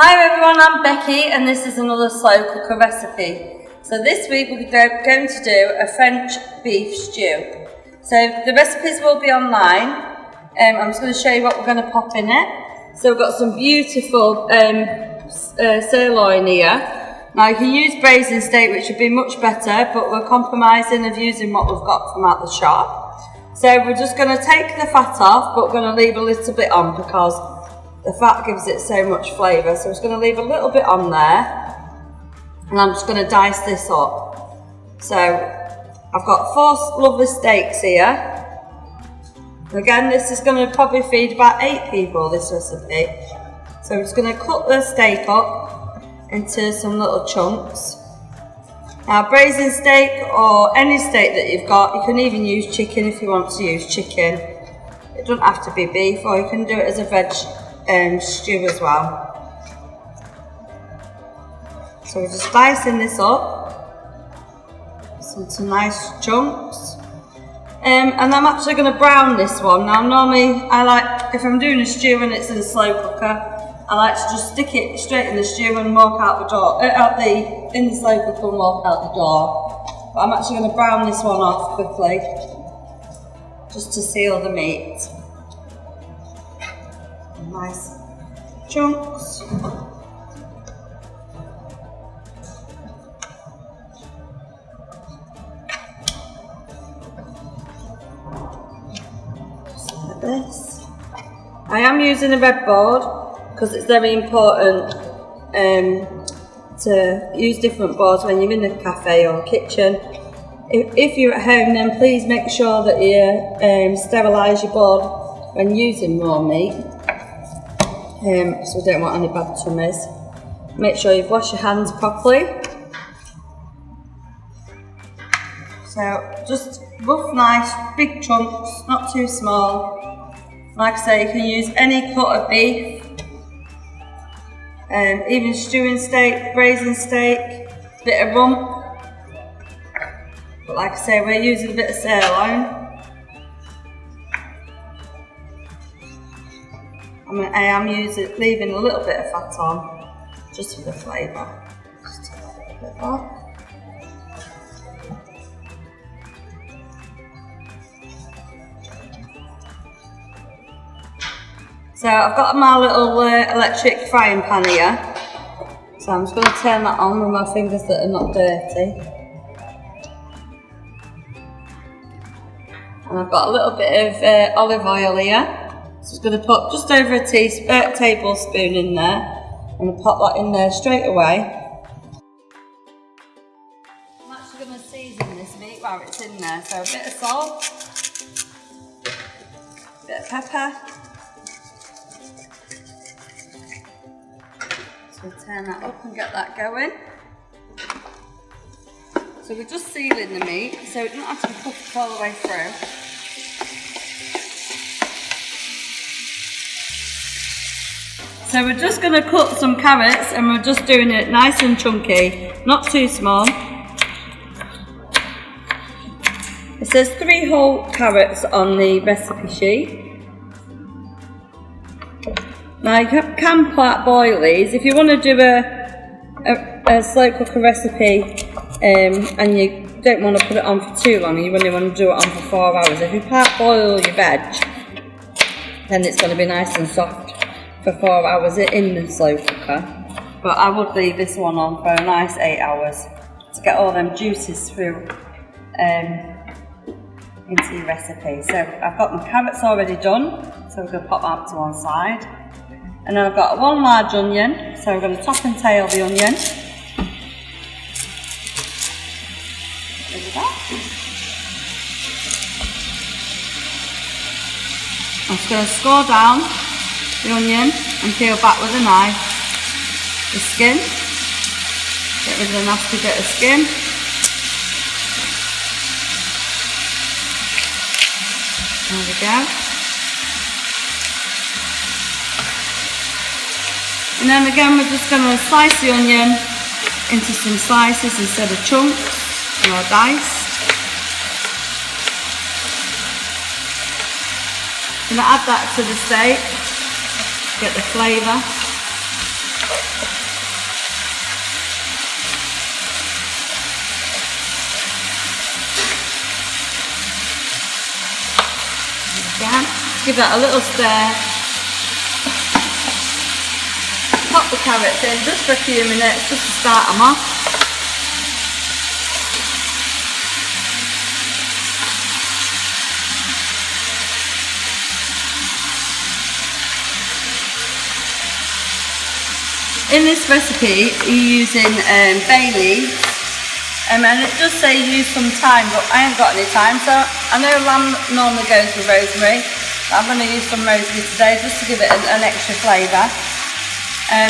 Hi everyone, I'm Becky and this is another slow cooker recipe. So this week we're going to do a French beef stew. So the recipes will be online. I'm just going to show you what we're going to pop in it. So we've got some beautiful sirloin here. Now you can use braising steak, which would be much better, but we're compromising of using what we've got from out the shop. So we're just going to take the fat off, but we're going to leave a little bit on because the fat gives it so much flavour. So I'm just going to leave a little bit on there, and I'm just going to dice this up. So I've got 4 lovely steaks here. Again, this is going to probably feed about 8 people, this recipe. So I'm just going to cut the steak up into some little chunks. Now, braising steak or any steak that you've got, you can even use chicken if you want to use chicken. It doesn't have to be beef, or you can do it as a veg stew as well. So we're just dicing this up into nice chunks. And I'm actually going to brown this one. Now normally I like, if I'm doing a stew and it's in a slow cooker, I like to just stick it straight in the stew and walk out the door, in the slow cooker and walk out the door. But I'm actually going to brown this one off quickly, just to seal the meat. Nice chunks. Just like this. I am using a red board because it's very important to use different boards when you're in a cafe or kitchen. If you're at home, then please make sure that you sterilise your board when using raw meat. So we don't want any bad tummies. Make sure you've washed your hands properly. So just rough, nice, big chunks, not too small. Like I say, you can use any cut of beef, even stewing steak, braising steak, bit of rump. But like I say, we're using a bit of sirloin. I am leaving a little bit of fat on, just for the flavour. Just take a little bit off. So I've got my little electric frying pan here. So I'm just going to turn that on with my fingers that are not dirty. And I've got a little bit of olive oil here. So I'm going to put just over a tablespoon in there. I'm going to pop that in there straight away. I'm actually going to season this meat while it's in there. So a bit of salt, a bit of pepper. So we'll turn that up and get that going. So we're just sealing the meat, so it doesn't have to be cooked all the way through. So we're just going to cut some carrots, and we're just doing it nice and chunky, not too small. It says 3 whole carrots on the recipe sheet. Now you can parboil these. If you want to do a slow cooker recipe and you don't want to put it on for too long, you only want to do it on for 4 hours. If you parboil your veg, then it's going to be nice and soft for 4 hours in the slow cooker. But I would leave this one on for a nice 8 hours to get all them juices through into your recipe. So I've got my carrots already done, so we're going to pop that to one side. And then I've got 1 large onion, so we're going to top and tail the onion. Look at that. I'm just going to score down the onion and peel back with a knife the skin. Get rid of the nasty bit of skin. There we go. And then again, we're just going to slice the onion into some slices instead of chunks or diced. I'm going to add that to the steak, get the flavour. Again, give that a little stir. Pop the carrots in just for a few minutes, just to start them off. In this recipe, you're using bay leaves, and it does say use some thyme, but I ain't got any thyme, so I know lamb normally goes with rosemary, but I'm going to use some rosemary today just to give it an extra flavour.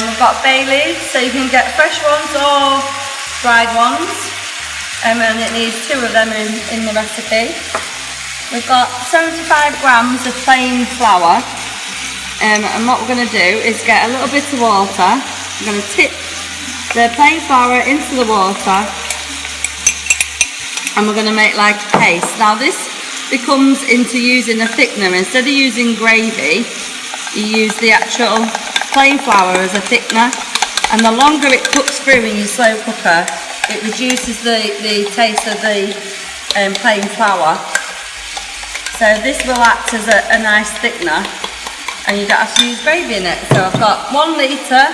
We've got bay leaves, so you can get fresh ones or dried ones, and it needs 2 of them in the recipe. We've got 75 grams of plain flour, and what we're going to do is get a little bit of water. I'm going to tip the plain flour into the water, and we're going to make like a paste. Now this becomes into using a thickener. Instead of using gravy, you use the actual plain flour as a thickener, and the longer it cooks through in your slow cooker, it reduces the taste of the plain flour. So this will act as a nice thickener, and you don't have to use gravy in it. So I've got 1 litre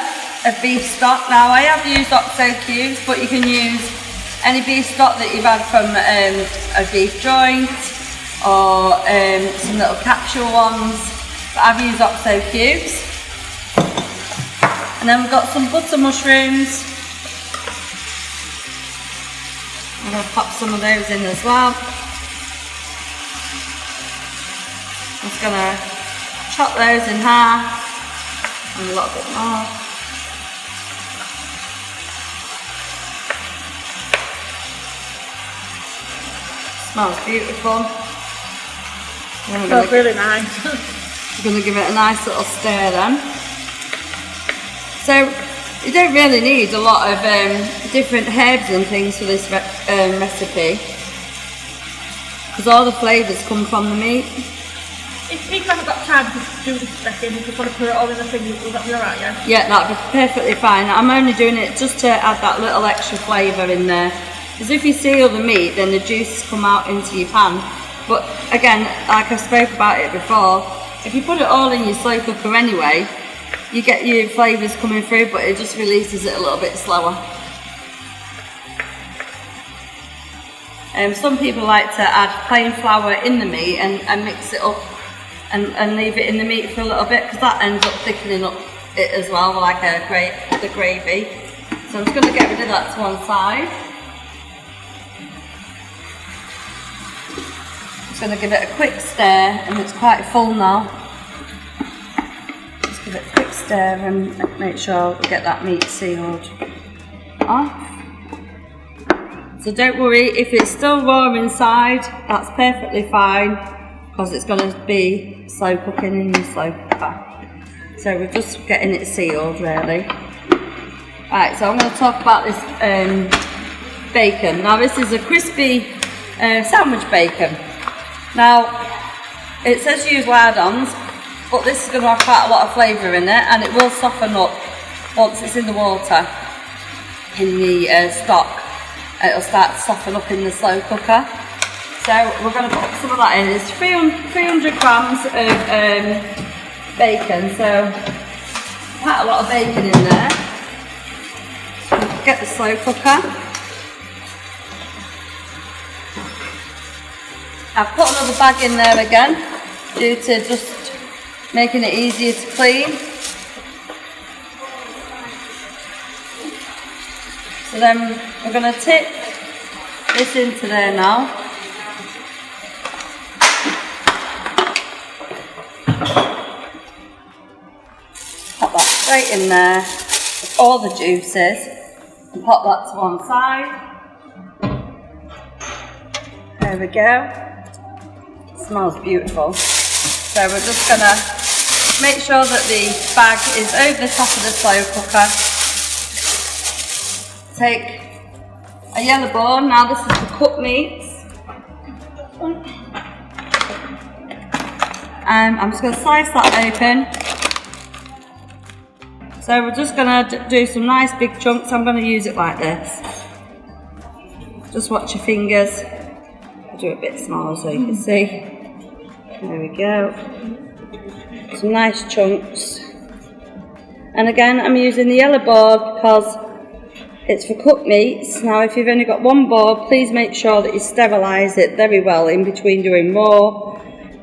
of beef stock. Now I have used oxo cubes, but you can use any beef stock that you've had from a beef joint or some little capsule ones, but I've used oxo cubes. And then we've got some butter mushrooms. I'm going to pop some of those in as well. I'm just going to chop those in half and a little bit more. Smells beautiful. Smells really nice. I'm going to give it a nice little stir then. So you don't really need a lot of different herbs and things for this recipe, because all the flavours come from the meat. If you haven't got time to do this second, if you want to put it all in the thing, will that be alright, yeah? Yeah, that'd be perfectly fine. I'm only doing it just to add that little extra flavour in there. Because if you seal the meat, then the juices come out into your pan. But again, like I spoke about it before, if you put it all in your slow cooker anyway, you get your flavours coming through, but it just releases it a little bit slower. Some people like to add plain flour in the meat and mix it up and leave it in the meat for a little bit, because that ends up thickening up it as well, like the gravy. So I'm just going to get rid of that to one side. Just going to give it a quick stir, and it's quite full now. Just give it a quick stir and make sure we get that meat sealed off. So don't worry if it's still raw inside, that's perfectly fine, because it's going to be slow cooking in your slow cooker. So we're just getting it sealed really. Right, so I'm going to talk about this bacon. Now this is a crispy sandwich bacon. Now it says use lardons, but this is going to have quite a lot of flavour in it, and it will soften up once it's in the water in the stock. It'll start to soften up in the slow cooker. So we're going to put some of that in. It's 300 grams of bacon, so quite a lot of bacon in there. Get the slow cooker. I've put another bag in there again, due to just making it easier to clean. So then we're going to tip this into there now. Pop that straight in there with all the juices, and pop that to one side. There we go. Smells beautiful. So we're just going to make sure that the bag is over the top of the slow cooker. Take a yellow bone. Now this is the cut meats. I'm just going to slice that open. So we're just going to do some nice big chunks. I'm going to use it like this. Just watch your fingers. I'll do it a bit smaller so you can see. There we go. Some nice chunks. And again, I'm using the yellow board because it's for cooked meats. Now, if you've only got one board, please make sure that you sterilise it very well in between doing raw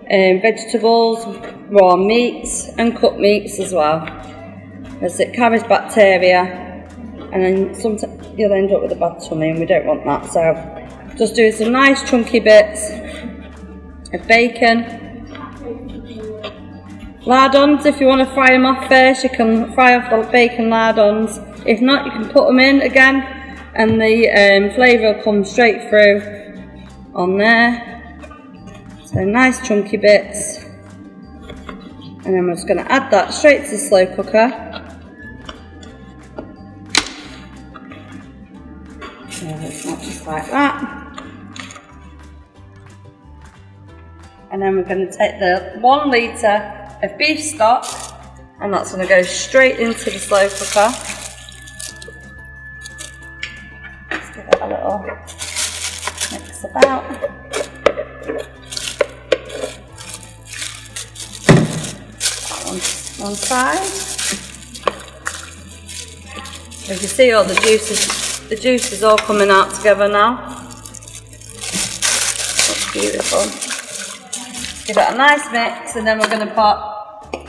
vegetables, raw meats and cooked meats as well. As it carries bacteria, and then sometimes you'll end up with a bad tummy, and we don't want that. So just do some nice chunky bits of bacon. Lardons, if you want to fry them off first, you can fry off the bacon lardons. If not, you can put them in again, and the flavour will come straight through on there. So nice chunky bits. And then we're just going to add that straight to the slow cooker. So it's not just like that. And then we're going to take the 1 litre of beef stock, and that's going to go straight into the slow cooker. Let's give it a little mix about. One side. As you see, all the juice is all coming out together now. Looks beautiful. Give it a nice mix, and then we're going to put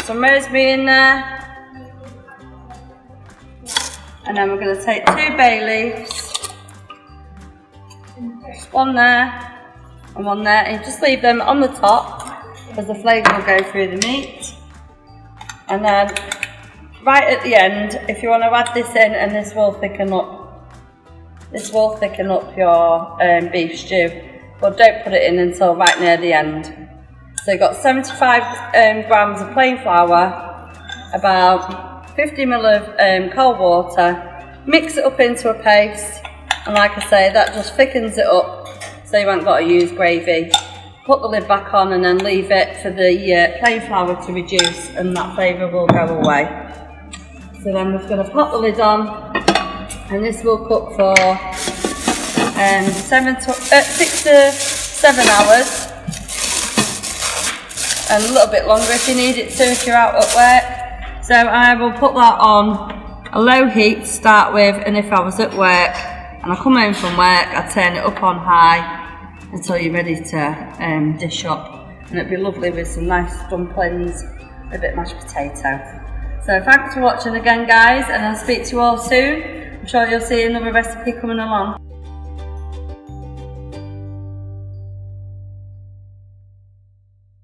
some rosemary in there, and then we're going to take 2 bay leaves, just one there and one there, and just leave them on the top because the flavour will go through the meat. And then right at the end, if you want to add this in, and this will thicken up your beef stew, but don't put it in until right near the end. So you've got 75 grams of plain flour, about 50 ml of cold water, mix it up into a paste, and like I say, that just thickens it up so you haven't got to use gravy. Put the lid back on and then leave it for the plain flour to reduce, and that flavour will go away. So then we're just going to pop the lid on, and this will cook for 6 to 7 hours, and a little bit longer if you need it to if you're out at work. So I will put that on a low heat to start with, and if I was at work and I come home from work, I turn it up on high until you're ready to dish up, and it'd be lovely with some nice dumplings, a bit of mashed potato. So thanks for watching again, guys, and I'll speak to you all soon. I'm sure you'll see another recipe coming along.